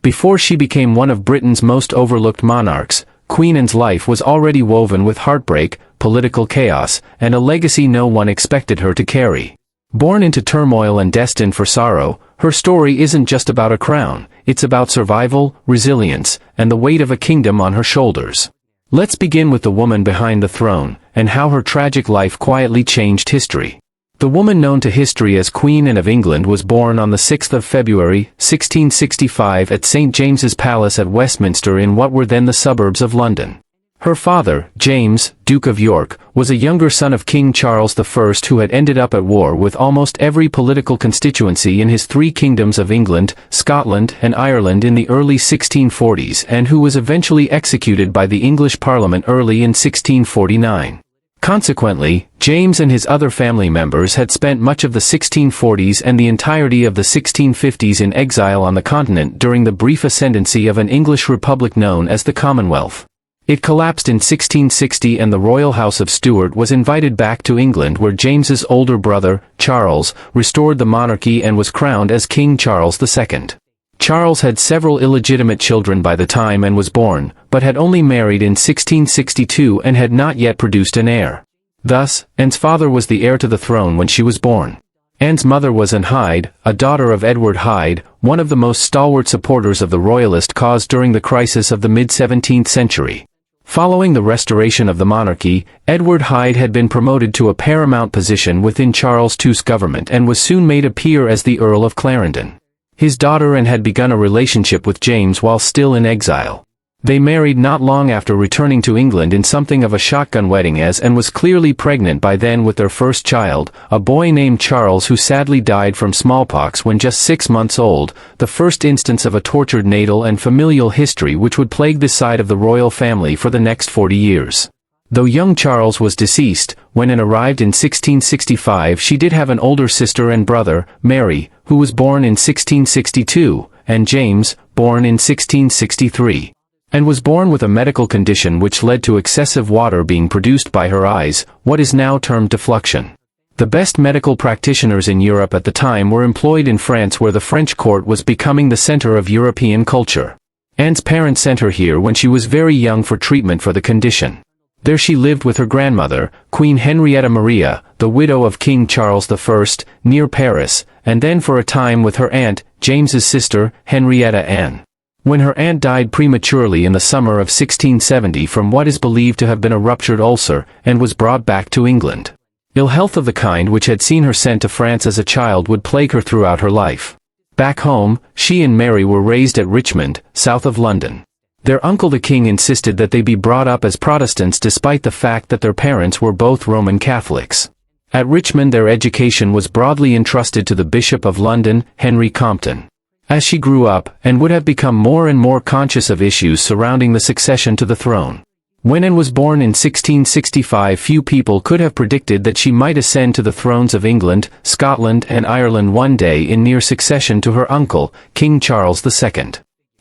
Before she became one of Britain's most overlooked monarchs, Queen Anne's life was already woven with heartbreak, political chaos, and a legacy no one expected her to carry. Born into turmoil and destined for sorrow, her story isn't just about a crown, it's about survival, resilience, and the weight of a kingdom on her shoulders. Let's begin with the woman behind the throne, and how her tragic life quietly changed history. The woman known to history as Queen Anne of England was born on the 6th of February, 1665 at St. James's Palace at Westminster in what were then the suburbs of London. Her father, James, Duke of York, was a younger son of King Charles I who had ended up at war with almost every political constituency in his three kingdoms of England, Scotland, and Ireland in the early 1640s and who was eventually executed by the English Parliament early in 1649. Consequently, James and his other family members had spent much of the 1640s and the entirety of the 1650s in exile on the continent during the brief ascendancy of an English republic known as the Commonwealth. It collapsed in 1660 and the royal House of Stuart was invited back to England where James's older brother, Charles, restored the monarchy and was crowned as King Charles II. Charles had several illegitimate children by the time Anne was born, but had only married in 1662 and had not yet produced an heir. Thus, Anne's father was the heir to the throne when she was born. Anne's mother was Anne Hyde, a daughter of Edward Hyde, one of the most stalwart supporters of the royalist cause during the crisis of the mid-17th century. Following the restoration of the monarchy, Edward Hyde had been promoted to a paramount position within Charles II's government and was soon made a peer as the Earl of Clarendon. His daughter Anne had begun a relationship with James while still in exile. They married not long after returning to England in something of a shotgun wedding as Anne was clearly pregnant by then with their first child, a boy named Charles who sadly died from smallpox when just 6 months old, the first instance of a tortured natal and familial history which would plague this side of the royal family for the next 40 years. Though young Charles was deceased, when Anne arrived in 1665 she did have an older sister and brother, Mary, who was born in 1662, and James, born in 1663. Anne was born with a medical condition which led to excessive water being produced by her eyes, what is now termed defluxion. The best medical practitioners in Europe at the time were employed in France where the French court was becoming the center of European culture. Anne's parents sent her here when she was very young for treatment for the condition. There she lived with her grandmother, Queen Henrietta Maria, the widow of King Charles I, near Paris, and then for a time with her aunt, James's sister, Henrietta Anne. When her aunt died prematurely in the summer of 1670 from what is believed to have been a ruptured ulcer, and was brought back to England. Ill health of the kind which had seen her sent to France as a child would plague her throughout her life. Back home, she and Mary were raised at Richmond, south of London. Their uncle the king insisted that they be brought up as Protestants despite the fact that their parents were both Roman Catholics. At Richmond their education was broadly entrusted to the Bishop of London, Henry Compton. As she grew up, Anne would have become more and more conscious of issues surrounding the succession to the throne. When Anne was born in 1665 few people could have predicted that she might ascend to the thrones of England, Scotland and Ireland one day in near succession to her uncle, King Charles II.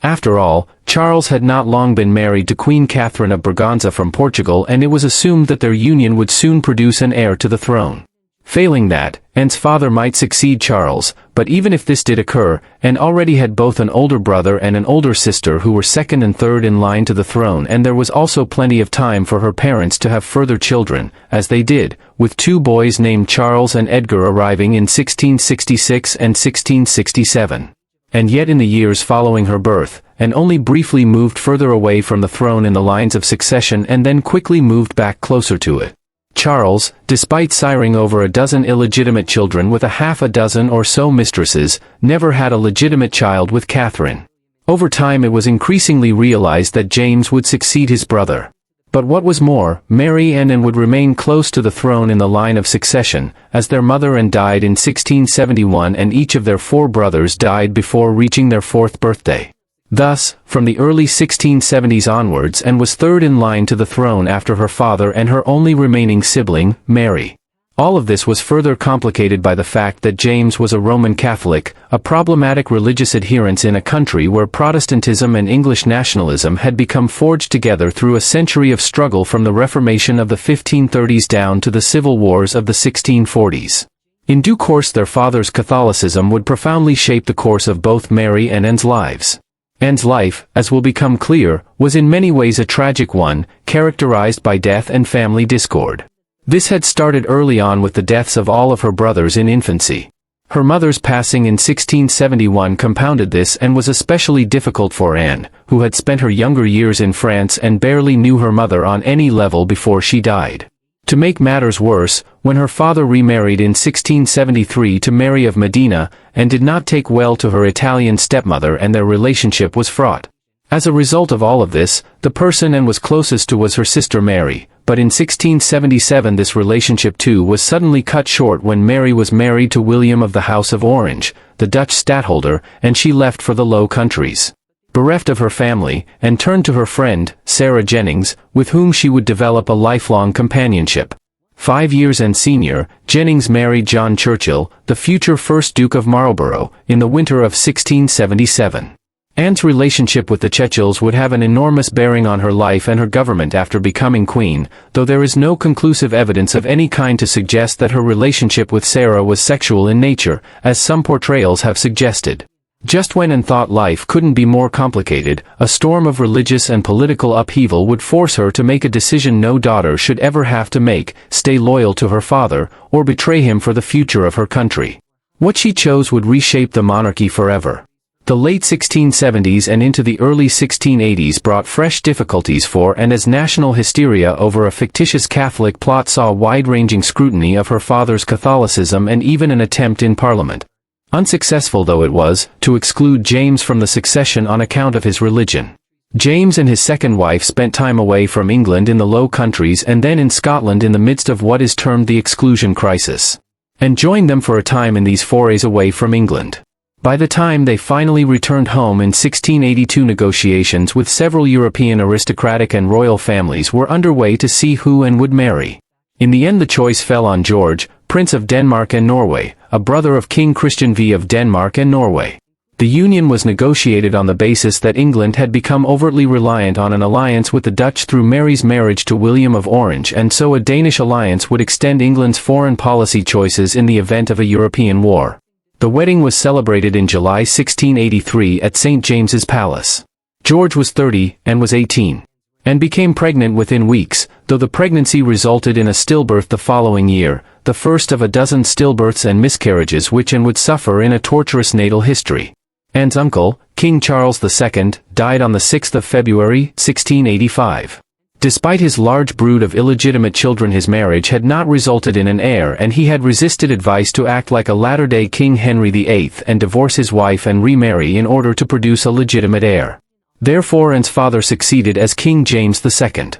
After all, Charles had not long been married to Queen Catherine of Braganza from Portugal and it was assumed that their union would soon produce an heir to the throne. Failing that, Anne's father might succeed Charles, but even if this did occur, Anne already had both an older brother and an older sister who were second and third in line to the throne and there was also plenty of time for her parents to have further children, as they did, with two boys named Charles and Edgar arriving in 1666 and 1667. And yet in the years following her birth, Anne only briefly moved further away from the throne in the lines of succession and then quickly moved back closer to it. Charles, despite siring over a dozen illegitimate children with a half a dozen or so mistresses, never had a legitimate child with Catherine. Over time it was increasingly realized that James would succeed his brother. But what was more, Mary and Anne would remain close to the throne in the line of succession, as their mother Anne died in 1671 and each of their 4 brothers died before reaching their 4th birthday. Thus, from the early 1670s onwards Anne was third in line to the throne after her father and her only remaining sibling, Mary. All of this was further complicated by the fact that James was a Roman Catholic, a problematic religious adherence in a country where Protestantism and English nationalism had become forged together through a century of struggle from the Reformation of the 1530s down to the civil wars of the 1640s. In due course their father's Catholicism would profoundly shape the course of both Mary and Anne's lives. Anne's life, as will become clear, was in many ways a tragic one, characterized by death and family discord. This had started early on with the deaths of all of her brothers in infancy. Her mother's passing in 1671 compounded this and was especially difficult for Anne, who had spent her younger years in France and barely knew her mother on any level before she died. To make matters worse, when her father remarried in 1673 to Mary of Modena, Anne did not take well to her Italian stepmother and their relationship was fraught. As a result of all of this, the person Anne was closest to was her sister Mary, but in 1677 this relationship too was suddenly cut short when Mary was married to William of the House of Orange, the Dutch stadtholder, and she left for the Low Countries. Bereft of her family, Anne turned to her friend, Sarah Jennings, with whom she would develop a lifelong companionship. 5 years Anne's senior, Jennings married John Churchill, the future first Duke of Marlborough, in the winter of 1677. Anne's relationship with the Churchills would have an enormous bearing on her life and her government after becoming queen, though there is no conclusive evidence of any kind to suggest that her relationship with Sarah was sexual in nature, as some portrayals have suggested. Just when Anne thought life couldn't be more complicated, a storm of religious and political upheaval would force her to make a decision no daughter should ever have to make: stay loyal to her father, or betray him for the future of her country. What she chose would reshape the monarchy forever. The late 1670s and into the early 1680s brought fresh difficulties for Anne, as national hysteria over a fictitious Catholic plot saw wide-ranging scrutiny of her father's Catholicism and even an attempt in Parliament, unsuccessful though it was, to exclude James from the succession on account of his religion. James and his second wife spent time away from England in the Low Countries and then in Scotland in the midst of what is termed the Exclusion Crisis, and joined them for a time in these forays away from England. By the time they finally returned home in 1682, negotiations with several European aristocratic and royal families were underway to see who Anne would marry. In the end the choice fell on George, Prince of Denmark and Norway, a brother of King Christian V of Denmark and Norway. The union was negotiated on the basis that England had become overtly reliant on an alliance with the Dutch through Mary's marriage to William of Orange, and so a Danish alliance would extend England's foreign policy choices in the event of a European war. The wedding was celebrated in July 1683 at St. James's Palace. George was 30, Anne was 18. Anne became pregnant within weeks, though the pregnancy resulted in a stillbirth the following year, the first of a dozen stillbirths and miscarriages which Anne would suffer in a torturous natal history. Anne's uncle, King Charles II, died on the 6th of February, 1685. Despite his large brood of illegitimate children, his marriage had not resulted in an heir, and he had resisted advice to act like a latter-day King Henry VIII and divorce his wife and remarry in order to produce a legitimate heir. Therefore Anne's father succeeded as King James II.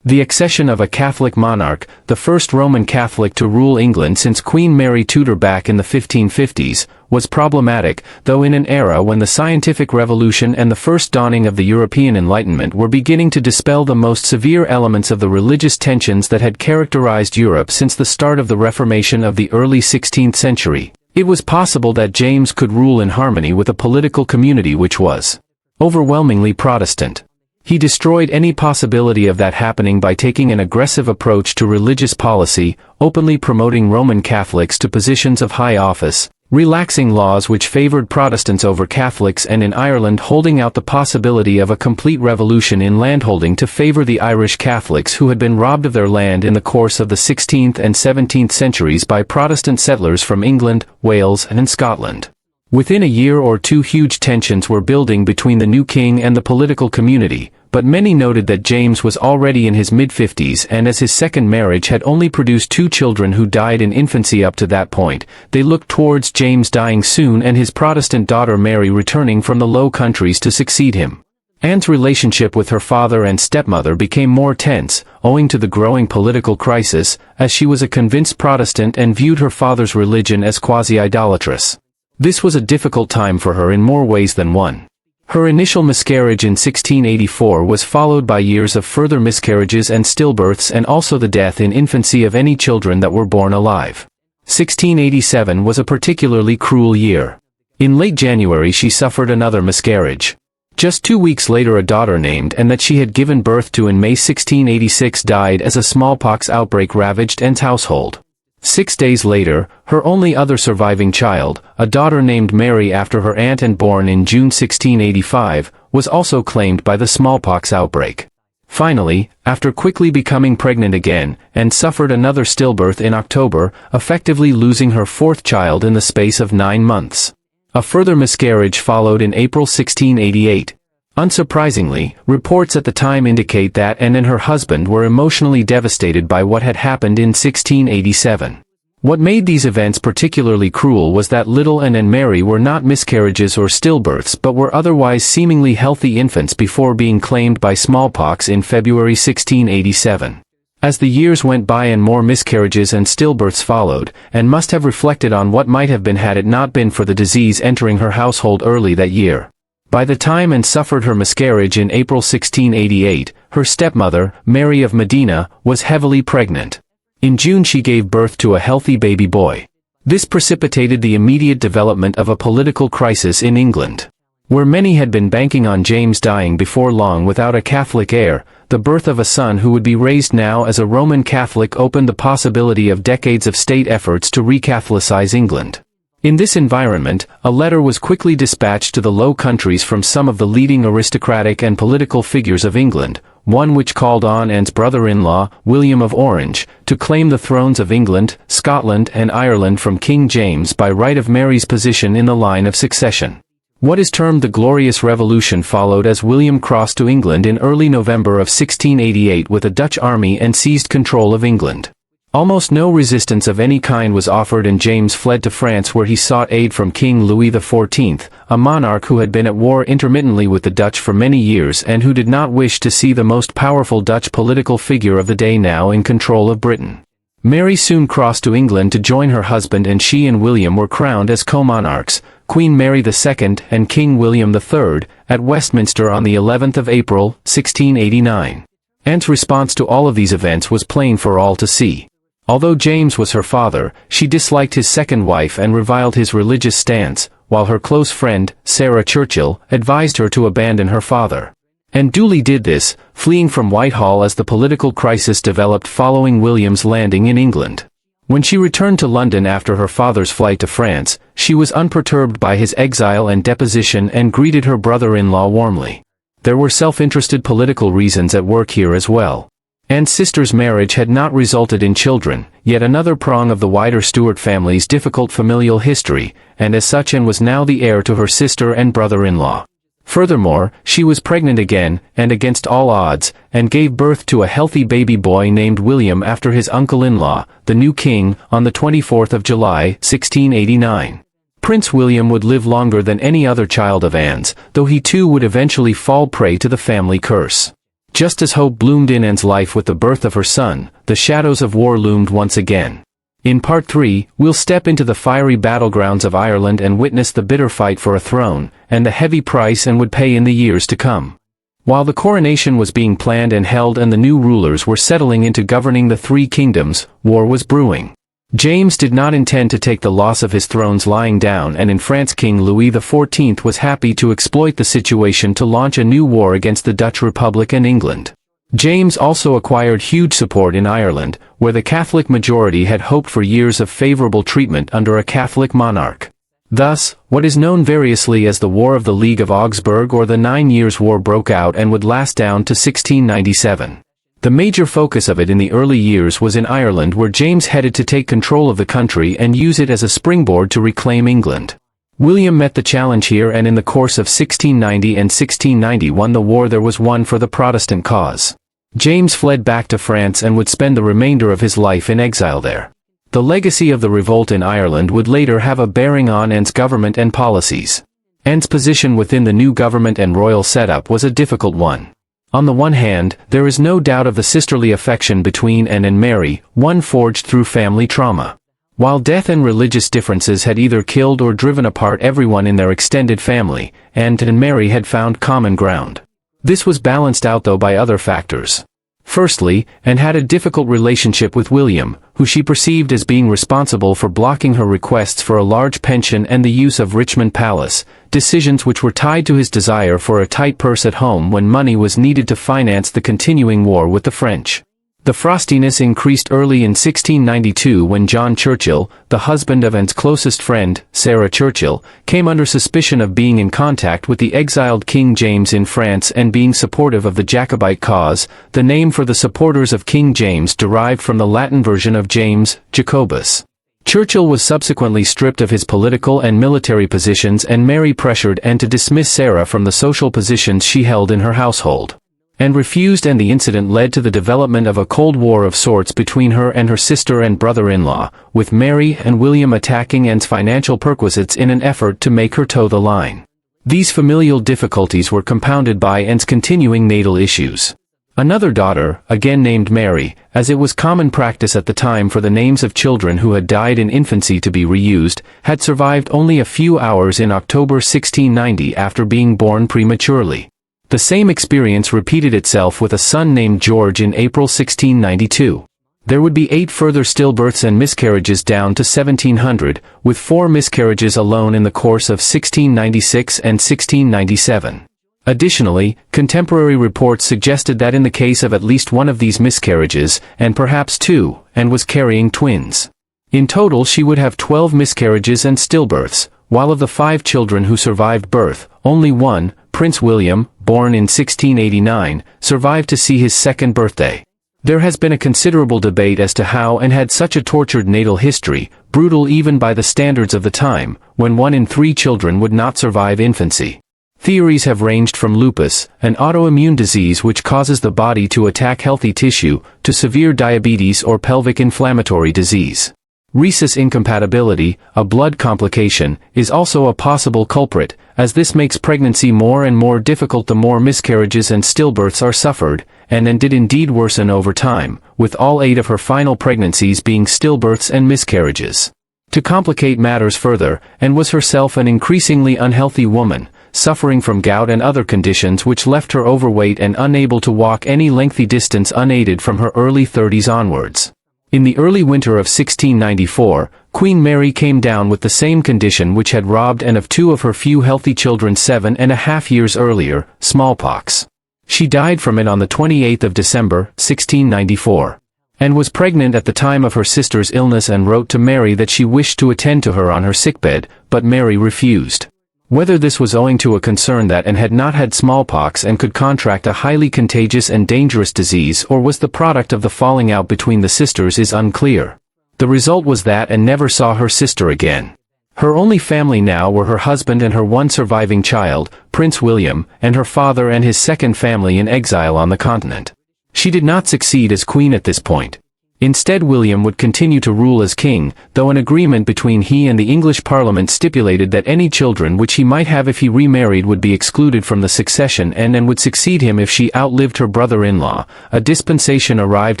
The accession of a Catholic monarch, the first Roman Catholic to rule England since Queen Mary Tudor back in the 1550s, was problematic, though in an era when the scientific revolution and the first dawning of the European Enlightenment were beginning to dispel the most severe elements of the religious tensions that had characterized Europe since the start of the Reformation of the early 16th century. It was possible that James could rule in harmony with a political community which was overwhelmingly Protestant. He destroyed any possibility of that happening by taking an aggressive approach to religious policy, openly promoting Roman Catholics to positions of high office, relaxing laws which favored Protestants over Catholics, and in Ireland holding out the possibility of a complete revolution in landholding to favor the Irish Catholics who had been robbed of their land in the course of the 16th and 17th centuries by Protestant settlers from England, Wales, and Scotland. Within a year or two huge tensions were building between the new king and the political community, but many noted that James was already in his mid-50s, and as his second marriage had only produced 2 children who died in infancy up to that point, they looked towards James dying soon and his Protestant daughter Mary returning from the Low Countries to succeed him. Anne's relationship with her father and stepmother became more tense, owing to the growing political crisis, as she was a convinced Protestant and viewed her father's religion as quasi-idolatrous. This was a difficult time for her in more ways than one. Her initial miscarriage in 1684 was followed by years of further miscarriages and stillbirths, and also the death in infancy of any children that were born alive. 1687 was a particularly cruel year. In late January she suffered another miscarriage. Just 2 weeks later a daughter named Anne that she had given birth to in May 1686 died as a smallpox outbreak ravaged Anne's household. 6 days later, her only other surviving child, a daughter named Mary after her aunt and born in June 1685, was also claimed by the smallpox outbreak. Finally, after quickly becoming pregnant again, and suffered another stillbirth in October, effectively losing her fourth child in the space of 9 months. A further miscarriage followed in April 1688. Unsurprisingly, reports at the time indicate that Anne and her husband were emotionally devastated by what had happened in 1687. What made these events particularly cruel was that little Anne and Mary were not miscarriages or stillbirths but were otherwise seemingly healthy infants before being claimed by smallpox in February 1687. As the years went by and more miscarriages and stillbirths followed, Anne must have reflected on what might have been had it not been for the disease entering her household early that year. By the time Anne suffered her miscarriage in April 1688, her stepmother, Mary of Modena, was heavily pregnant. In June she gave birth to a healthy baby boy. This precipitated the immediate development of a political crisis in England. Where many had been banking on James dying before long without a Catholic heir, the birth of a son who would be raised now as a Roman Catholic opened the possibility of decades of state efforts to re-Catholicize England. In this environment, a letter was quickly dispatched to the Low Countries from some of the leading aristocratic and political figures of England, one which called on Anne's brother-in-law, William of Orange, to claim the thrones of England, Scotland and Ireland from King James by right of Mary's position in the line of succession. What is termed the Glorious Revolution followed as William crossed to England in early November of 1688 with a Dutch army and seized control of England. Almost no resistance of any kind was offered and James fled to France where he sought aid from King Louis XIV, a monarch who had been at war intermittently with the Dutch for many years and who did not wish to see the most powerful Dutch political figure of the day now in control of Britain. Mary soon crossed to England to join her husband and she and William were crowned as co-monarchs, Queen Mary II and King William III, at Westminster on the 11th of April, 1689. Anne's response to all of these events was plain for all to see. Although James was her father, she disliked his second wife and reviled his religious stance, while her close friend, Sarah Churchill, advised her to abandon her father. And duly did this, fleeing from Whitehall as the political crisis developed following William's landing in England. When she returned to London after her father's flight to France, she was unperturbed by his exile and deposition and greeted her brother-in-law warmly. There were self-interested political reasons at work here as well. Anne's sister's marriage had not resulted in children, yet another prong of the wider Stuart family's difficult familial history, and as such Anne was now the heir to her sister and brother-in-law. Furthermore, she was pregnant again, and against all odds, and gave birth to a healthy baby boy named William after his uncle-in-law, the new king, on the 24th of July, 1689. Prince William would live longer than any other child of Anne's, though he too would eventually fall prey to the family curse. Just as hope bloomed in Anne's life with the birth of her son, the shadows of war loomed once again. In Part 3, we'll step into the fiery battlegrounds of Ireland and witness the bitter fight for a throne, and the heavy price Anne would pay in the years to come. While the coronation was being planned and held and the new rulers were settling into governing the three kingdoms, war was brewing. James did not intend to take the loss of his thrones lying down, and in France King Louis XIV was happy to exploit the situation to launch a new war against the Dutch Republic and England. James also acquired huge support in Ireland, where the Catholic majority had hoped for years of favorable treatment under a Catholic monarch. Thus, what is known variously as the War of the League of Augsburg or the 9 Years' War broke out and would last down to 1697. The major focus of it in the early years was in Ireland, where James headed to take control of the country and use it as a springboard to reclaim England. William met the challenge here, and in the course of 1690 and 1690 won the war there was won for the Protestant cause. James fled back to France and would spend the remainder of his life in exile there. The legacy of the revolt in Ireland would later have a bearing on Anne's government and policies. Anne's position within the new government and royal setup was a difficult one. On the one hand, there is no doubt of the sisterly affection between Anne and Mary, one forged through family trauma. While death and religious differences had either killed or driven apart everyone in their extended family, Anne and Mary had found common ground. This was balanced out though by other factors. Firstly, Anne had a difficult relationship with William, who she perceived as being responsible for blocking her requests for a large pension and the use of Richmond Palace, decisions which were tied to his desire for a tight purse at home when money was needed to finance the continuing war with the French. The frostiness increased early in 1692 when John Churchill, the husband of Anne's closest friend, Sarah Churchill, came under suspicion of being in contact with the exiled King James in France and being supportive of the Jacobite cause. The name for the supporters of King James derived from the Latin version of James, Jacobus. Churchill was subsequently stripped of his political and military positions, and Mary pressured Anne to dismiss Sarah from the social positions she held in her household. Anne refused, and the incident led to the development of a Cold War of sorts between her and her sister and brother-in-law, with Mary and William attacking Anne's financial perquisites in an effort to make her toe the line. These familial difficulties were compounded by Anne's continuing natal issues. Another daughter, again named Mary, as it was common practice at the time for the names of children who had died in infancy to be reused, had survived only a few hours in October 1690 after being born prematurely. The same experience repeated itself with a son named George in April 1692. There would be 8 further stillbirths and miscarriages down to 1700, with 4 miscarriages alone in the course of 1696 and 1697. Additionally, contemporary reports suggested that in the case of at least one of these miscarriages, and perhaps 2, Anne was carrying twins. In total she would have 12 miscarriages and stillbirths, while of the 5 children who survived birth, only one, Prince William, born in 1689, survived to see his 2nd birthday. There has been a considerable debate as to how Anne had such a tortured natal history, brutal even by the standards of the time, when 1 in 3 children would not survive infancy. Theories have ranged from lupus, an autoimmune disease which causes the body to attack healthy tissue, to severe diabetes or pelvic inflammatory disease. Rhesus incompatibility, a blood complication, is also a possible culprit, as this makes pregnancy more and more difficult the more miscarriages and stillbirths are suffered, and did indeed worsen over time, with all 8 of her final pregnancies being stillbirths and miscarriages. To complicate matters further, Anne was herself an increasingly unhealthy woman, suffering from gout and other conditions which left her overweight and unable to walk any lengthy distance unaided from her early 30s onwards. In the early winter of 1694, Queen Mary came down with the same condition which had robbed Anne of 2 of her few healthy children 7.5 years earlier, smallpox. She died from it on the 28th of December, 1694. Anne was pregnant at the time of her sister's illness and wrote to Mary that she wished to attend to her on her sickbed, but Mary refused. Whether this was owing to a concern that Anne had not had smallpox and could contract a highly contagious and dangerous disease, or was the product of the falling out between the sisters, is unclear. The result was that Anne never saw her sister again. Her only family now were her husband and her one surviving child, Prince William, and her father and his 2nd family in exile on the continent. She did not succeed as queen at this point. Instead, William would continue to rule as king, though an agreement between he and the English Parliament stipulated that any children which he might have if he remarried would be excluded from the succession and would succeed him if she outlived her brother-in-law, a dispensation arrived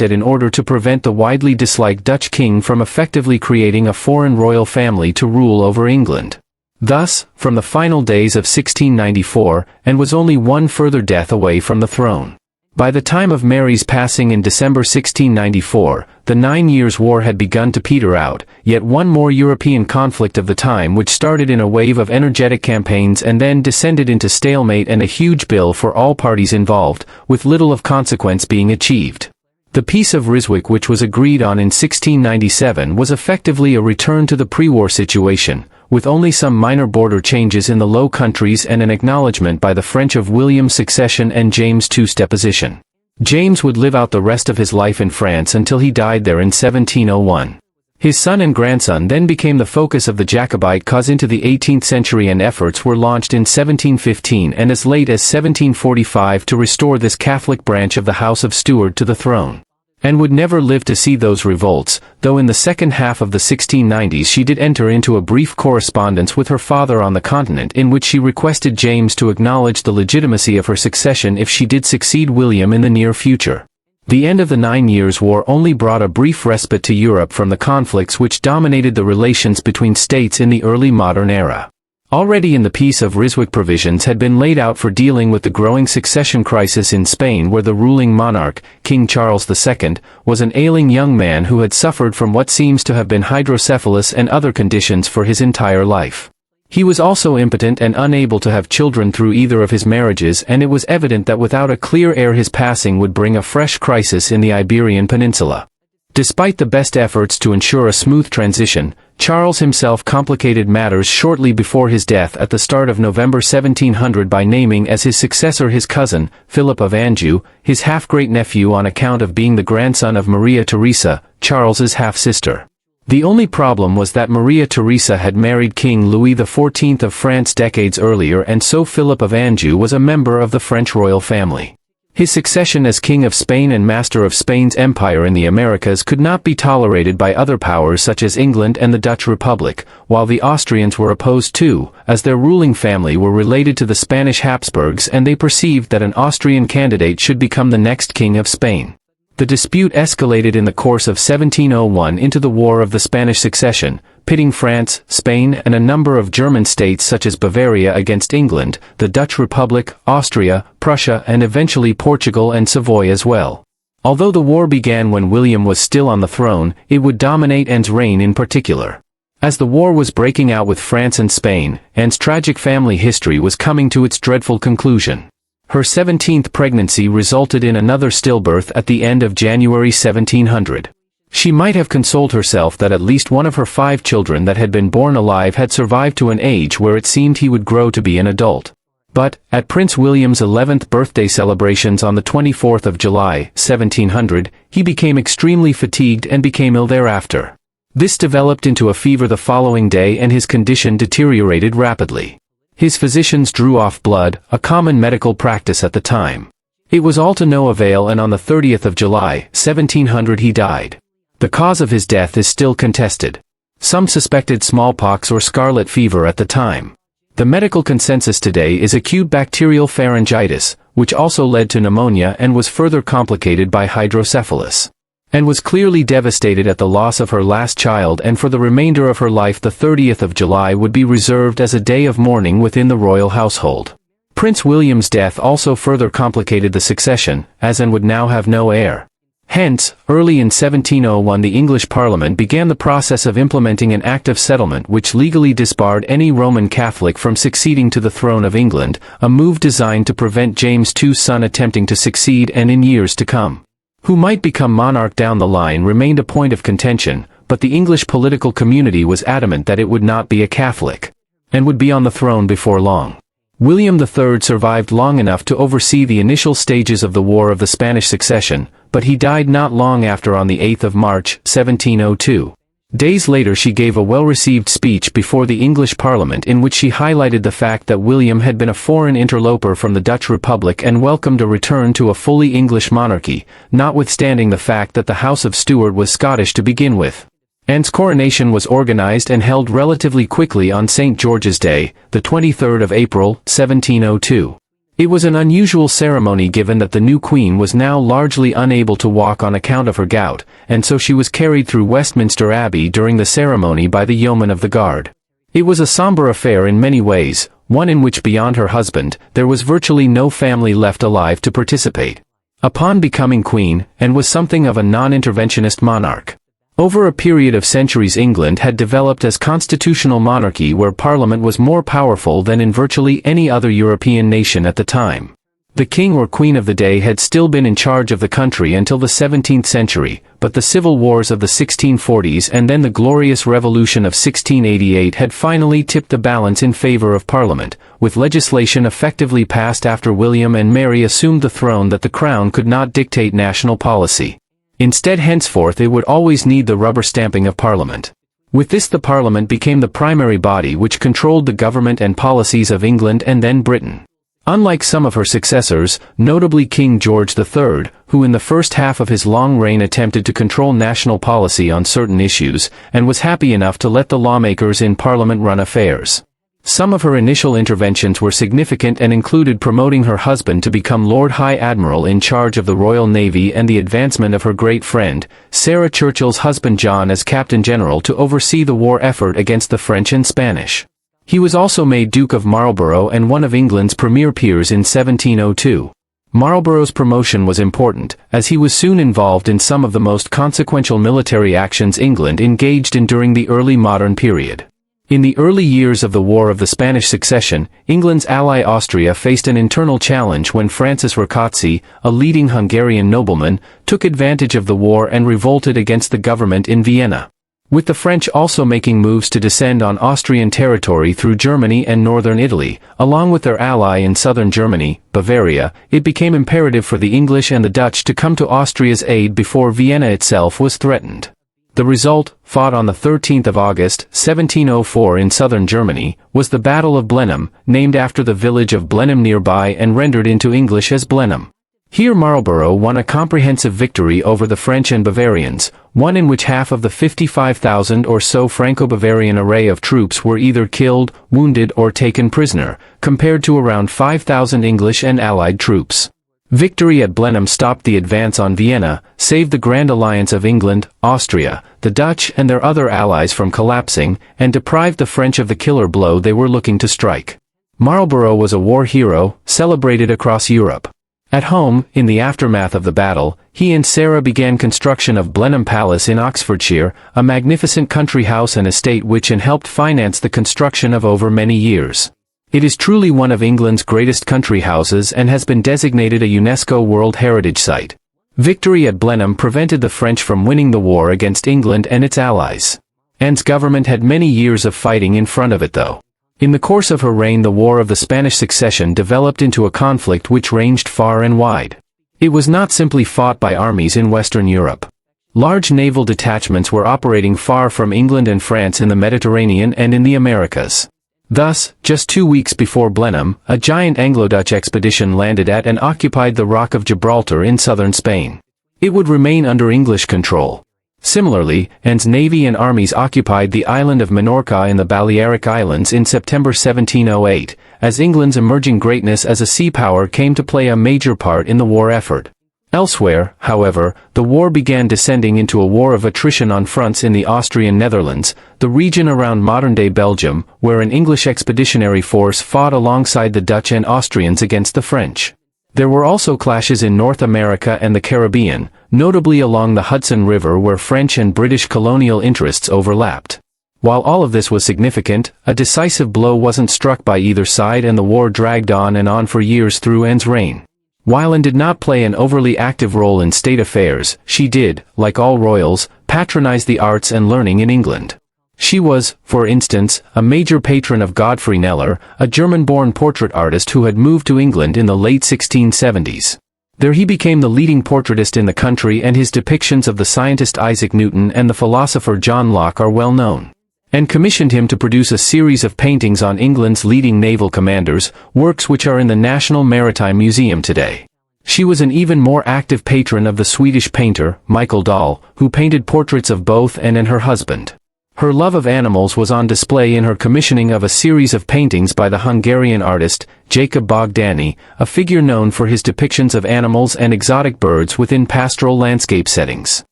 at in order to prevent the widely disliked Dutch king from effectively creating a foreign royal family to rule over England. Thus, from the final days of 1694, Anne was only one further death away from the throne. By the time of Mary's passing in December 1694, the 9 Years' War had begun to peter out, yet one more European conflict of the time which started in a wave of energetic campaigns and then descended into stalemate and a huge bill for all parties involved, with little of consequence being achieved. The Peace of Ryswick, which was agreed on in 1697, was effectively a return to the pre-war situation, with only some minor border changes in the Low Countries and an acknowledgement by the French of William's succession and James II's deposition. James would live out the rest of his life in France until he died there in 1701. His son and grandson then became the focus of the Jacobite cause into the 18th century, and efforts were launched in 1715 and as late as 1745 to restore this Catholic branch of the House of Stuart to the throne. Anne would never live to see those revolts, though in the second half of the 1690s she did enter into a brief correspondence with her father on the continent in which she requested James to acknowledge the legitimacy of her succession if she did succeed William in the near future. The end of the 9 Years' War only brought a brief respite to Europe from the conflicts which dominated the relations between states in the early modern era. Already in the Peace of Ryswick provisions had been laid out for dealing with the growing succession crisis in Spain, where the ruling monarch, King Charles II, was an ailing young man who had suffered from what seems to have been hydrocephalus and other conditions for his entire life. He was also impotent and unable to have children through either of his marriages, and it was evident that without a clear heir his passing would bring a fresh crisis in the Iberian Peninsula. Despite the best efforts to ensure a smooth transition, Charles himself complicated matters shortly before his death at the start of November 1700 by naming as his successor his cousin, Philip of Anjou, his half-great-nephew on account of being the grandson of Maria Theresa, Charles's half-sister. The only problem was that Maria Theresa had married King Louis XIV of France decades earlier, and so Philip of Anjou was a member of the French royal family. His succession as King of Spain and master of Spain's empire in the Americas could not be tolerated by other powers such as England and the Dutch Republic, while the Austrians were opposed too, as their ruling family were related to the Spanish Habsburgs and they perceived that an Austrian candidate should become the next King of Spain. The dispute escalated in the course of 1701 into the War of the Spanish Succession, pitting France, Spain, and a number of German states such as Bavaria against England, the Dutch Republic, Austria, Prussia, and eventually Portugal and Savoy as well. Although the war began when William was still on the throne, it would dominate Anne's reign in particular. As the war was breaking out with France and Spain, Anne's tragic family history was coming to its dreadful conclusion. Her 17th pregnancy resulted in another stillbirth at the end of January 1700. She might have consoled herself that at least one of her 5 children that had been born alive had survived to an age where it seemed he would grow to be an adult. But, at Prince William's 11th birthday celebrations on the 24th of July, 1700, he became extremely fatigued and became ill thereafter. This developed into a fever the following day and his condition deteriorated rapidly. His physicians drew off blood, a common medical practice at the time. It was all to no avail, and on the 30th of July, 1700 he died. The cause of his death is still contested. Some suspected smallpox or scarlet fever at the time. The medical consensus today is acute bacterial pharyngitis, which also led to pneumonia and was further complicated by hydrocephalus. Anne was clearly devastated at the loss of her last child, and for the remainder of her life the 30th of July would be reserved as a day of mourning within the royal household. Prince William's death also further complicated the succession, as Anne would now have no heir. Hence, early in 1701 the English Parliament began the process of implementing an Act of Settlement which legally disbarred any Roman Catholic from succeeding to the throne of England, a move designed to prevent James II's son attempting to succeed and in years to come. Who might become monarch down the line remained a point of contention, but the English political community was adamant that it would not be a Catholic, and would be on the throne before long. William III survived long enough to oversee the initial stages of the War of the Spanish Succession, but he died not long after on the 8th of March, 1702. Days later she gave a well-received speech before the English Parliament in which she highlighted the fact that William had been a foreign interloper from the Dutch Republic and welcomed a return to a fully English monarchy, notwithstanding the fact that the House of Stuart was Scottish to begin with. Anne's coronation was organized and held relatively quickly on St. George's Day, the 23rd of April, 1702. It was an unusual ceremony given that the new queen was now largely unable to walk on account of her gout, and so she was carried through Westminster Abbey during the ceremony by the yeomen of the guard. It was a somber affair in many ways, one in which beyond her husband, there was virtually no family left alive to participate. Upon becoming queen, Anne was something of a non-interventionist monarch. Over a period of centuries England had developed as constitutional monarchy where parliament was more powerful than in virtually any other European nation at the time. The king or queen of the day had still been in charge of the country until the 17th century, but the civil wars of the 1640s and then the glorious revolution of 1688 had finally tipped the balance in favor of parliament, with legislation effectively passed after William and Mary assumed the throne that the crown could not dictate national policy. Instead, henceforth it would always need the rubber stamping of Parliament. With this the Parliament became the primary body which controlled the government and policies of England and then Britain. Unlike some of her successors, notably King George III, who in the first half of his long reign attempted to control national policy on certain issues, and was happy enough to let the lawmakers in Parliament run affairs. Some of her initial interventions were significant and included promoting her husband to become Lord High Admiral in charge of the Royal Navy and the advancement of her great friend, Sarah Churchill's husband John as Captain General to oversee the war effort against the French and Spanish. He was also made Duke of Marlborough and one of England's premier peers in 1702. Marlborough's promotion was important, as he was soon involved in some of the most consequential military actions England engaged in during the early modern period. In the early years of the War of the Spanish Succession, England's ally Austria faced an internal challenge when Francis Rákóczi, a leading Hungarian nobleman, took advantage of the war and revolted against the government in Vienna. With the French also making moves to descend on Austrian territory through Germany and northern Italy, along with their ally in southern Germany, Bavaria, it became imperative for the English and the Dutch to come to Austria's aid before Vienna itself was threatened. The result, fought on the 13th of August, 1704 in southern Germany, was the Battle of Blenheim, named after the village of Blenheim nearby and rendered into English as Blenheim. Here Marlborough won a comprehensive victory over the French and Bavarians, one in which half of the 55,000 or so Franco-Bavarian array of troops were either killed, wounded or taken prisoner, compared to around 5,000 English and Allied troops. Victory at Blenheim stopped the advance on Vienna, saved the Grand Alliance of England, Austria, the Dutch and their other allies from collapsing, and deprived the French of the killer blow they were looking to strike. Marlborough was a war hero, celebrated across Europe. At home, in the aftermath of the battle, he and Sarah began construction of Blenheim Palace in Oxfordshire, a magnificent country house and estate which helped finance the construction of over many years. It is truly one of England's greatest country houses and has been designated a UNESCO World Heritage Site. Victory at Blenheim prevented the French from winning the war against England and its allies. Anne's government had many years of fighting in front of it though. In the course of her reign the War of the Spanish Succession developed into a conflict which ranged far and wide. It was not simply fought by armies in Western Europe. Large naval detachments were operating far from England and France in the Mediterranean and in the Americas. Thus, just 2 weeks before Blenheim, a giant Anglo-Dutch expedition landed at and occupied the Rock of Gibraltar in southern Spain. It would remain under English control. Similarly, Anne's navy and armies occupied the island of Minorca in the Balearic Islands in September 1708, as England's emerging greatness as a sea power came to play a major part in the war effort. Elsewhere, however, the war began descending into a war of attrition on fronts in the Austrian Netherlands, the region around modern-day Belgium, where an English expeditionary force fought alongside the Dutch and Austrians against the French. There were also clashes in North America and the Caribbean, notably along the Hudson River where French and British colonial interests overlapped. While all of this was significant, a decisive blow wasn't struck by either side and the war dragged on and on for years through Anne's reign. While Anne did not play an overly active role in state affairs, she did, like all royals, patronize the arts and learning in England. She was, for instance, a major patron of Godfrey Kneller, a German-born portrait artist who had moved to England in the late 1670s. There he became the leading portraitist in the country and his depictions of the scientist Isaac Newton and the philosopher John Locke are well known. And commissioned him to produce a series of paintings on England's leading naval commanders, works which are in the National Maritime Museum today. She was an even more active patron of the Swedish painter, Michael Dahl, who painted portraits of both Anne and her husband. Her love of animals was on display in her commissioning of a series of paintings by the Hungarian artist, Jacob Bogdani, a figure known for his depictions of animals and exotic birds within pastoral landscape settings.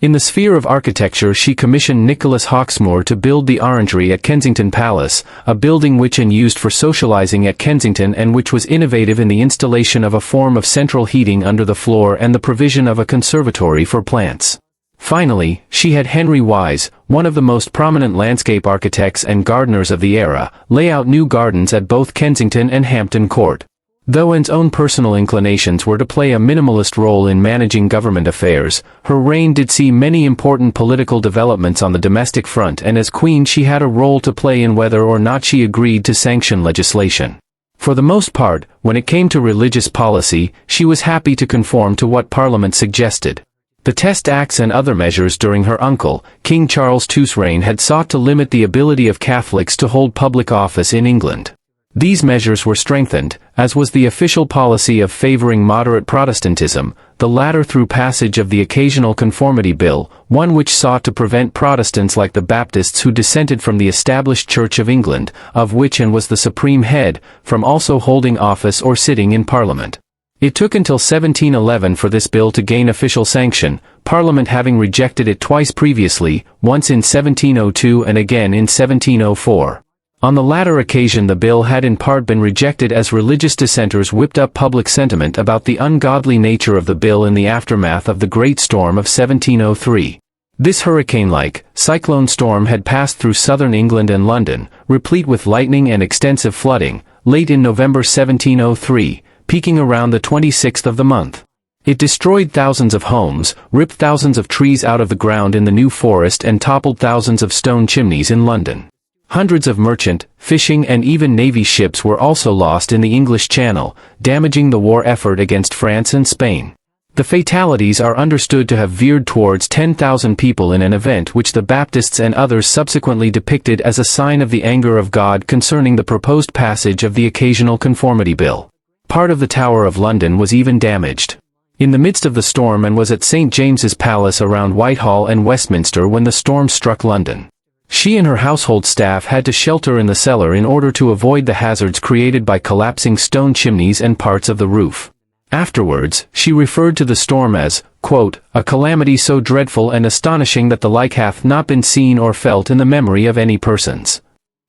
In the sphere of architecture she commissioned Nicholas Hawksmoor to build the Orangery at Kensington Palace, a building which Anne used for socializing at Kensington and which was innovative in the installation of a form of central heating under the floor and the provision of a conservatory for plants. Finally, she had Henry Wise, one of the most prominent landscape architects and gardeners of the era, lay out new gardens at both Kensington and Hampton Court. Though Anne's own personal inclinations were to play a minimalist role in managing government affairs, her reign did see many important political developments on the domestic front, and as queen she had a role to play in whether or not she agreed to sanction legislation. For the most part, when it came to religious policy, she was happy to conform to what Parliament suggested. The Test Acts and other measures during her uncle, King Charles II's reign had sought to limit the ability of Catholics to hold public office in England. These measures were strengthened, as was the official policy of favoring moderate Protestantism, the latter through passage of the Occasional Conformity Bill, one which sought to prevent Protestants like the Baptists who dissented from the established Church of England, of which Anne was the supreme head, from also holding office or sitting in Parliament. It took until 1711 for this bill to gain official sanction, Parliament having rejected it twice previously, once in 1702 and again in 1704. On the latter occasion the bill had in part been rejected as religious dissenters whipped up public sentiment about the ungodly nature of the bill in the aftermath of the Great Storm of 1703. This hurricane-like, cyclone storm had passed through southern England and London, replete with lightning and extensive flooding, late in November 1703, peaking around the 26th of the month. It destroyed thousands of homes, ripped thousands of trees out of the ground in the New Forest and toppled thousands of stone chimneys in London. Hundreds of merchant, fishing and even navy ships were also lost in the English Channel, damaging the war effort against France and Spain. The fatalities are understood to have veered towards 10,000 people in an event which the Baptists and others subsequently depicted as a sign of the anger of God concerning the proposed passage of the Occasional Conformity Bill. Part of the Tower of London was even damaged. In the midst of the storm and was at St. James's Palace around Whitehall and Westminster when the storm struck London. She and her household staff had to shelter in the cellar in order to avoid the hazards created by collapsing stone chimneys and parts of the roof. Afterwards, she referred to the storm as, quote, "a calamity so dreadful and astonishing that the like hath not been seen or felt in the memory of any persons."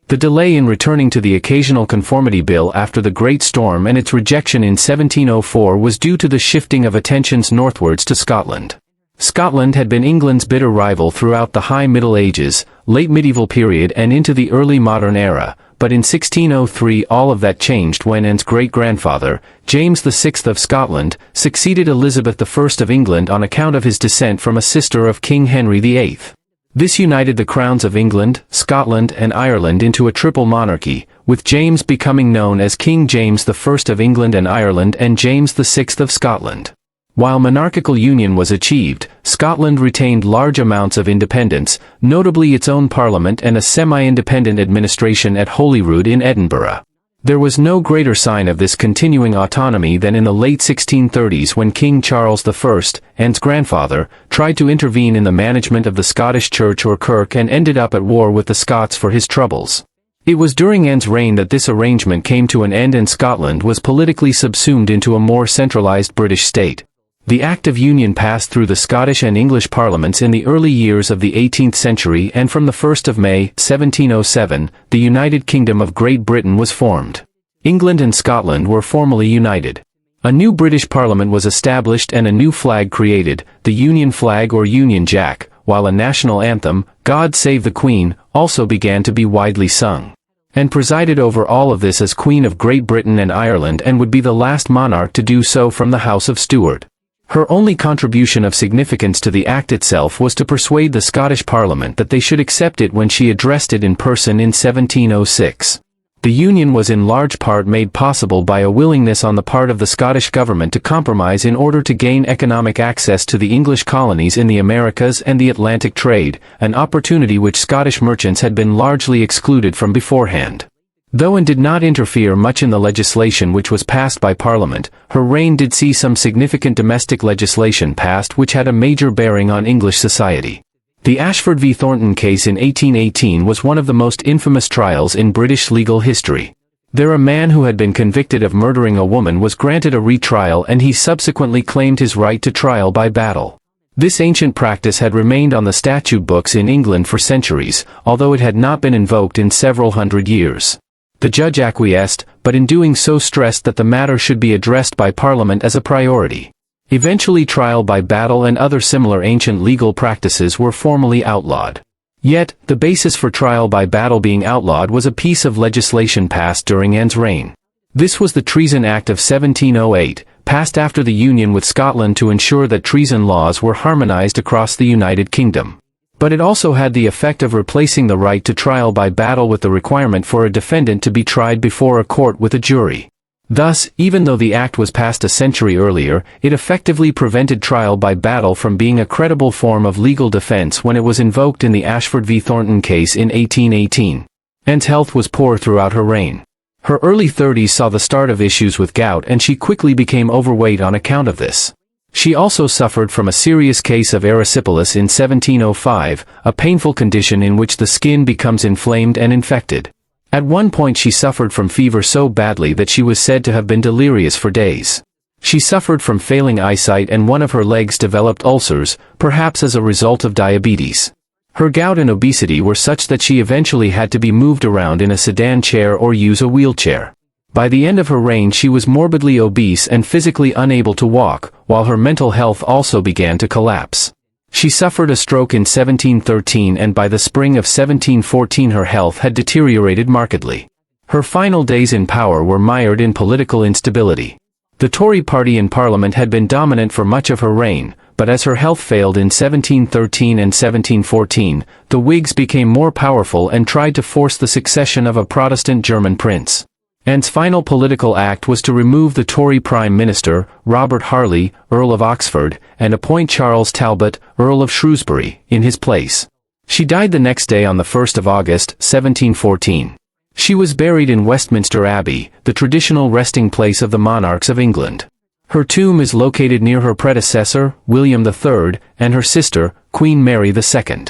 The delay in returning to the Occasional Conformity Bill after the Great Storm and its rejection in 1704 was due to the shifting of attentions northwards to Scotland. Scotland had been England's bitter rival throughout the High Middle Ages, late medieval period and into the early modern era, but in 1603 all of that changed when Anne's great-grandfather, James VI of Scotland, succeeded Elizabeth I of England on account of his descent from a sister of King Henry VIII. This united the crowns of England, Scotland and Ireland into a triple monarchy, with James becoming known as King James I of England and Ireland and James VI of Scotland. While monarchical union was achieved, Scotland retained large amounts of independence, notably its own parliament and a semi-independent administration at Holyrood in Edinburgh. There was no greater sign of this continuing autonomy than in the late 1630s when King Charles I, Anne's grandfather, tried to intervene in the management of the Scottish Church or Kirk and ended up at war with the Scots for his troubles. It was during Anne's reign that this arrangement came to an end and Scotland was politically subsumed into a more centralized British state. The Act of Union passed through the Scottish and English parliaments in the early years of the 18th century and from the 1st of May, 1707, the United Kingdom of Great Britain was formed. England and Scotland were formally united. A new British Parliament was established and a new flag created, the Union flag or Union Jack, while a national anthem, God Save the Queen, also began to be widely sung. Anne presided over all of this as Queen of Great Britain and Ireland and would be the last monarch to do so from the House of Stuart. Her only contribution of significance to the Act itself was to persuade the Scottish Parliament that they should accept it when she addressed it in person in 1706. The union was in large part made possible by a willingness on the part of the Scottish government to compromise in order to gain economic access to the English colonies in the Americas and the Atlantic trade, an opportunity which Scottish merchants had been largely excluded from beforehand. Though Anne did not interfere much in the legislation which was passed by Parliament, her reign did see some significant domestic legislation passed which had a major bearing on English society. The Ashford v Thornton case in 1818 was one of the most infamous trials in British legal history. There a man who had been convicted of murdering a woman was granted a retrial and he subsequently claimed his right to trial by battle. This ancient practice had remained on the statute books in England for centuries, although it had not been invoked in several hundred years. The judge acquiesced, but in doing so stressed that the matter should be addressed by Parliament as a priority. Eventually trial by battle and other similar ancient legal practices were formally outlawed. Yet, the basis for trial by battle being outlawed was a piece of legislation passed during Anne's reign. This was the Treason Act of 1708, passed after the union with Scotland to ensure that treason laws were harmonized across the United Kingdom. But it also had the effect of replacing the right to trial by battle with the requirement for a defendant to be tried before a court with a jury. Thus, even though the act was passed a century earlier, it effectively prevented trial by battle from being a credible form of legal defense when it was invoked in the Ashford v Thornton case in 1818. Anne's health was poor throughout her reign. Her early 30s saw the start of issues with gout and she quickly became overweight on account of this. She also suffered from a serious case of erysipelas in 1705, a painful condition in which the skin becomes inflamed and infected. At one point she suffered from fever so badly that she was said to have been delirious for days. She suffered from failing eyesight and one of her legs developed ulcers, perhaps as a result of diabetes. Her gout and obesity were such that she eventually had to be moved around in a sedan chair or use a wheelchair. By the end of her reign she was morbidly obese and physically unable to walk, while her mental health also began to collapse. She suffered a stroke in 1713, and by the spring of 1714 her health had deteriorated markedly. Her final days in power were mired in political instability. The Tory party in Parliament had been dominant for much of her reign, but as her health failed in 1713 and 1714, the Whigs became more powerful and tried to force the succession of a Protestant German prince. Anne's final political act was to remove the Tory Prime Minister, Robert Harley, Earl of Oxford, and appoint Charles Talbot, Earl of Shrewsbury, in his place. She died the next day on the 1st of August, 1714. She was buried in Westminster Abbey, the traditional resting place of the monarchs of England. Her tomb is located near her predecessor, William III, and her sister, Queen Mary II.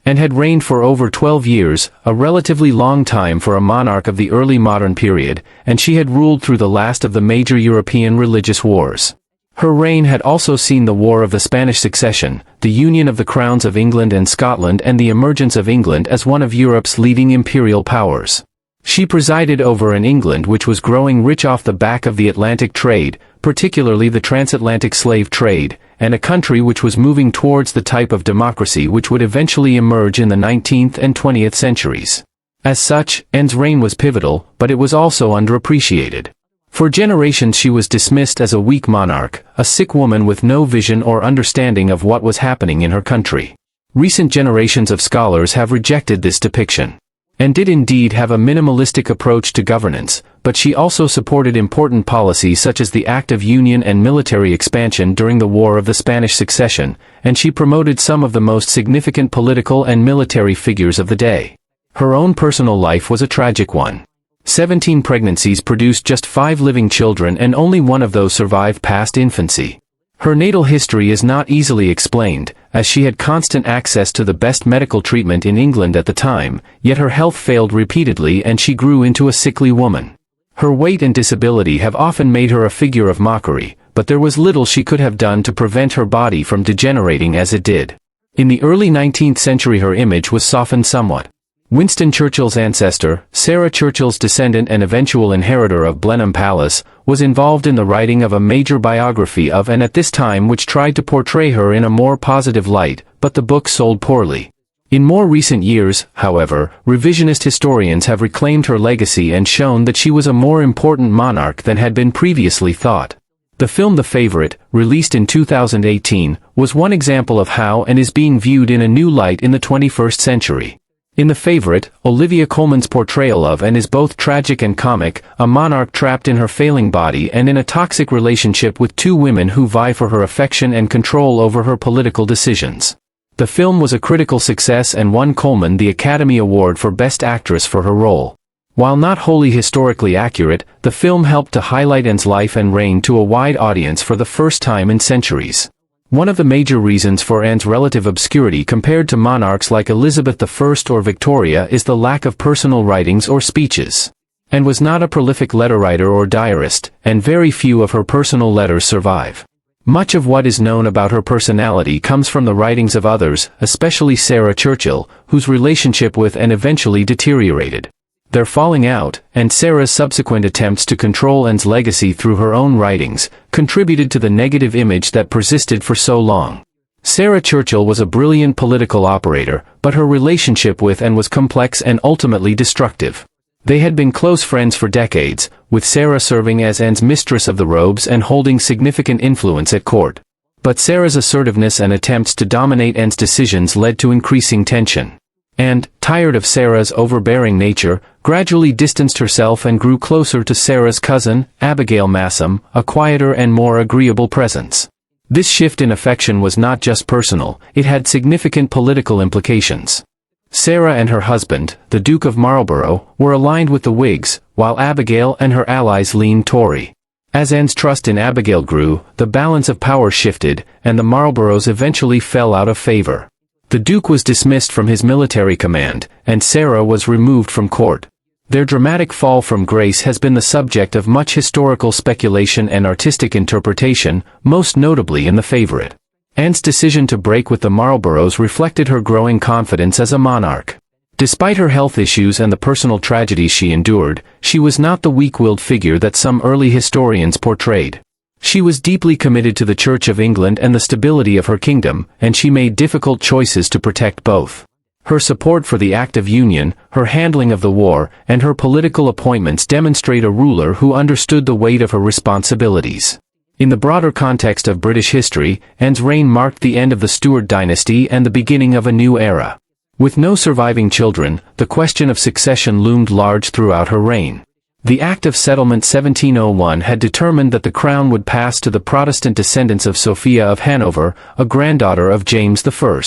Anne had reigned for over 12 years, a relatively long time for a monarch of the early modern period, and she had ruled through the last of the major European religious wars. Her reign had also seen the War of the Spanish Succession, the union of the crowns of England and Scotland, and the emergence of England as one of Europe's leading imperial powers. She presided over an England which was growing rich off the back of the Atlantic trade, particularly the transatlantic slave trade, and a country which was moving towards the type of democracy which would eventually emerge in the 19th and 20th centuries. As such, Anne's reign was pivotal, but it was also underappreciated. For generations she was dismissed as a weak monarch, a sick woman with no vision or understanding of what was happening in her country. Recent generations of scholars have rejected this depiction. Anne did indeed have a minimalistic approach to governance, but she also supported important policies such as the Act of Union and military expansion during the War of the Spanish Succession, and she promoted some of the most significant political and military figures of the day. Her own personal life was a tragic one. 17 pregnancies produced just 5 living children, and only one of those survived past infancy. Her natal history is not easily explained, as she had constant access to the best medical treatment in England at the time, yet her health failed repeatedly and she grew into a sickly woman. Her weight and disability have often made her a figure of mockery, but there was little she could have done to prevent her body from degenerating as it did. In the early 19th century her image was softened somewhat. Winston Churchill's ancestor, Sarah Churchill's descendant and eventual inheritor of Blenheim Palace, was involved in the writing of a major biography of Anne at this time which tried to portray her in a more positive light, but the book sold poorly. In more recent years, however, revisionist historians have reclaimed her legacy and shown that she was a more important monarch than had been previously thought. The film The Favourite, released in 2018, was one example of how Anne is being viewed in a new light in the 21st century. In The Favourite, Olivia Colman's portrayal of Anne is both tragic and comic, a monarch trapped in her failing body and in a toxic relationship with 2 women who vie for her affection and control over her political decisions. The film was a critical success and won Colman the Academy Award for Best Actress for her role. While not wholly historically accurate, the film helped to highlight Anne's life and reign to a wide audience for the first time in centuries. One of the major reasons for Anne's relative obscurity compared to monarchs like Elizabeth I or Victoria is the lack of personal writings or speeches. Anne was not a prolific letter writer or diarist, and very few of her personal letters survive. Much of what is known about her personality comes from the writings of others, especially Sarah Churchill, whose relationship with Anne eventually deteriorated. Their falling out, and Sarah's subsequent attempts to control Anne's legacy through her own writings, contributed to the negative image that persisted for so long. Sarah Churchill was a brilliant political operator, but her relationship with Anne was complex and ultimately destructive. They had been close friends for decades, with Sarah serving as Anne's mistress of the robes and holding significant influence at court. But Sarah's assertiveness and attempts to dominate Anne's decisions led to increasing tension. Anne, tired of Sarah's overbearing nature, gradually distanced herself and grew closer to Sarah's cousin, Abigail Masham, a quieter and more agreeable presence. This shift in affection was not just personal, it had significant political implications. Sarah and her husband, the Duke of Marlborough, were aligned with the Whigs, while Abigail and her allies leaned Tory. As Anne's trust in Abigail grew, the balance of power shifted, and the Marlboroughs eventually fell out of favor. The Duke was dismissed from his military command, and Sarah was removed from court. Their dramatic fall from grace has been the subject of much historical speculation and artistic interpretation, most notably in The Favourite. Anne's decision to break with the Marlboroughs reflected her growing confidence as a monarch. Despite her health issues and the personal tragedies she endured, she was not the weak-willed figure that some early historians portrayed. She was deeply committed to the Church of England and the stability of her kingdom, and she made difficult choices to protect both. Her support for the Act of Union, her handling of the war, and her political appointments demonstrate a ruler who understood the weight of her responsibilities. In the broader context of British history, Anne's reign marked the end of the Stuart dynasty and the beginning of a new era. With no surviving children, the question of succession loomed large throughout her reign. The Act of Settlement 1701 had determined that the crown would pass to the Protestant descendants of Sophia of Hanover, a granddaughter of James I.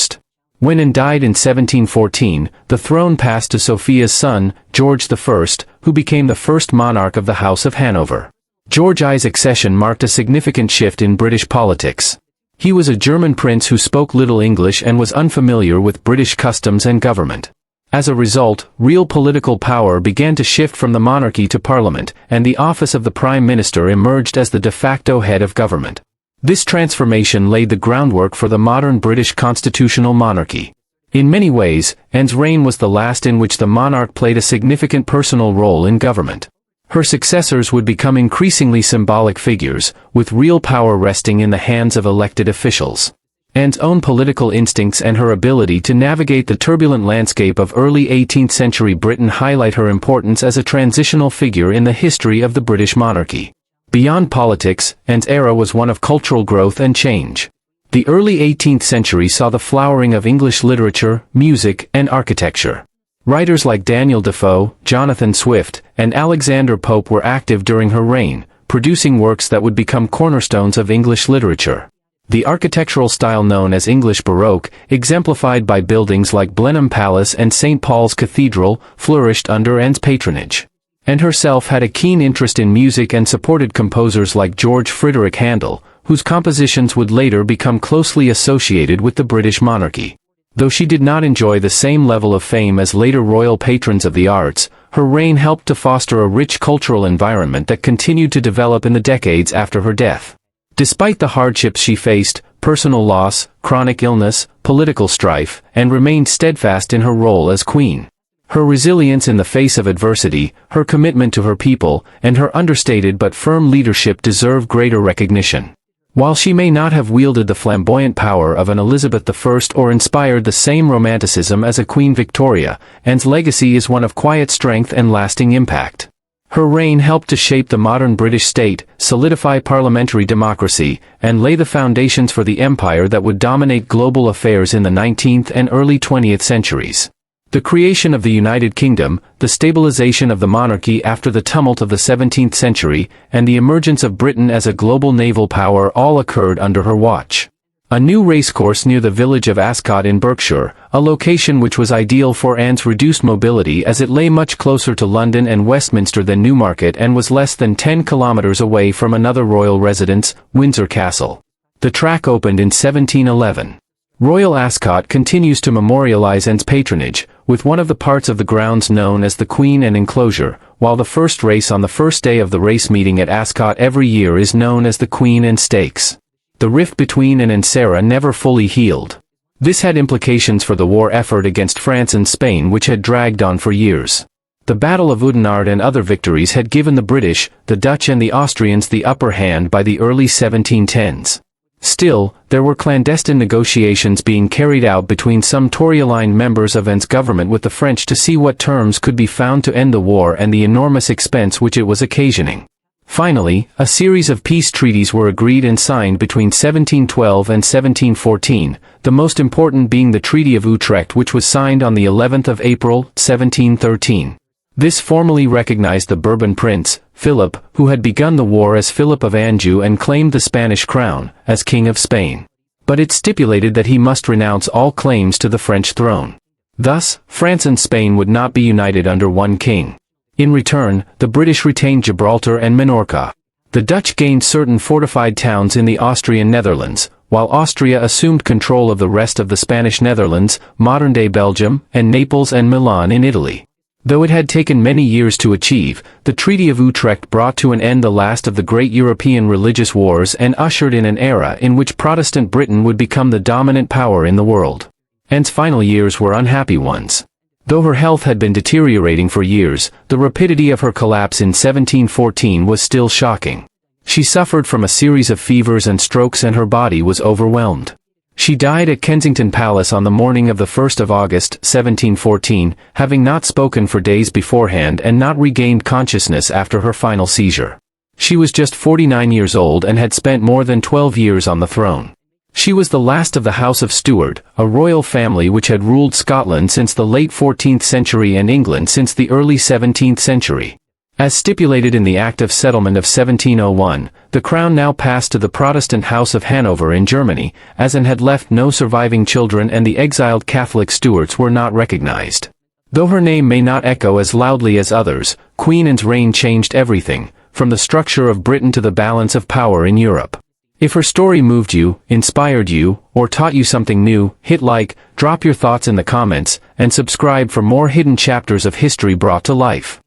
When Anne died in 1714, the throne passed to Sophia's son, George I, who became the first monarch of the House of Hanover. George I's accession marked a significant shift in British politics. He was a German prince who spoke little English and was unfamiliar with British customs and government. As a result, real political power began to shift from the monarchy to parliament, and the office of the prime minister emerged as the de facto head of government. This transformation laid the groundwork for the modern British constitutional monarchy. In many ways, Anne's reign was the last in which the monarch played a significant personal role in government. Her successors would become increasingly symbolic figures, with real power resting in the hands of elected officials. Anne's own political instincts and her ability to navigate the turbulent landscape of early 18th century Britain highlight her importance as a transitional figure in the history of the British monarchy. Beyond politics, Anne's era was one of cultural growth and change. The early 18th century saw the flowering of English literature, music, and architecture. Writers like Daniel Defoe, Jonathan Swift, and Alexander Pope were active during her reign, producing works that would become cornerstones of English literature. The architectural style known as English Baroque, exemplified by buildings like Blenheim Palace and St. Paul's Cathedral, flourished under Anne's patronage. Anne herself had a keen interest in music and supported composers like George Frideric Handel, whose compositions would later become closely associated with the British monarchy. Though she did not enjoy the same level of fame as later royal patrons of the arts, her reign helped to foster a rich cultural environment that continued to develop in the decades after her death. Despite the hardships she faced, personal loss, chronic illness, political strife, and remained steadfast in her role as queen. Her resilience in the face of adversity, her commitment to her people, and her understated but firm leadership deserve greater recognition. While she may not have wielded the flamboyant power of an Elizabeth I or inspired the same romanticism as a Queen Victoria, Anne's legacy is one of quiet strength and lasting impact. Her reign helped to shape the modern British state, solidify parliamentary democracy, and lay the foundations for the empire that would dominate global affairs in the 19th and early 20th centuries. The creation of the United Kingdom, the stabilization of the monarchy after the tumult of the 17th century, and the emergence of Britain as a global naval power all occurred under her watch. A new racecourse near the village of Ascot in Berkshire, a location which was ideal for Anne's reduced mobility as it lay much closer to London and Westminster than Newmarket and was less than 10 kilometers away from another royal residence, Windsor Castle. The track opened in 1711. Royal Ascot continues to memorialize Anne's patronage, with one of the parts of the grounds known as the Queen and Enclosure, while the first race on the first day of the race meeting at Ascot every year is known as the Queen and Stakes. The rift between Anne and Sarah never fully healed. This had implications for the war effort against France and Spain which had dragged on for years. The Battle of Oudenarde and other victories had given the British, the Dutch and the Austrians the upper hand by the early 1710s. Still, there were clandestine negotiations being carried out between some Tory-aligned members of Anne's government with the French to see what terms could be found to end the war and the enormous expense which it was occasioning. Finally, a series of peace treaties were agreed and signed between 1712 and 1714, the most important being the Treaty of Utrecht which was signed on the 11th of April, 1713. This formally recognized the Bourbon prince, Philip, who had begun the war as Philip of Anjou and claimed the Spanish crown, as King of Spain. But it stipulated that he must renounce all claims to the French throne. Thus, France and Spain would not be united under one king. In return, the British retained Gibraltar and Minorca. The Dutch gained certain fortified towns in the Austrian Netherlands, while Austria assumed control of the rest of the Spanish Netherlands, modern-day Belgium, and Naples and Milan in Italy. Though it had taken many years to achieve, the Treaty of Utrecht brought to an end the last of the great European religious wars and ushered in an era in which Protestant Britain would become the dominant power in the world. Anne's final years were unhappy ones. Though her health had been deteriorating for years, the rapidity of her collapse in 1714 was still shocking. She suffered from a series of fevers and strokes and her body was overwhelmed. She died at Kensington Palace on the morning of the 1st of August, 1714, having not spoken for days beforehand and not regained consciousness after her final seizure. She was just 49 years old and had spent more than 12 years on the throne. She was the last of the House of Stuart, a royal family which had ruled Scotland since the late 14th century and England since the early 17th century. As stipulated in the Act of Settlement of 1701, the crown now passed to the Protestant House of Hanover in Germany, as Anne had left no surviving children and the exiled Catholic Stuarts were not recognized. Though her name may not echo as loudly as others, Queen Anne's reign changed everything, from the structure of Britain to the balance of power in Europe. If her story moved you, inspired you, or taught you something new, hit like, drop your thoughts in the comments, and subscribe for more hidden chapters of history brought to life.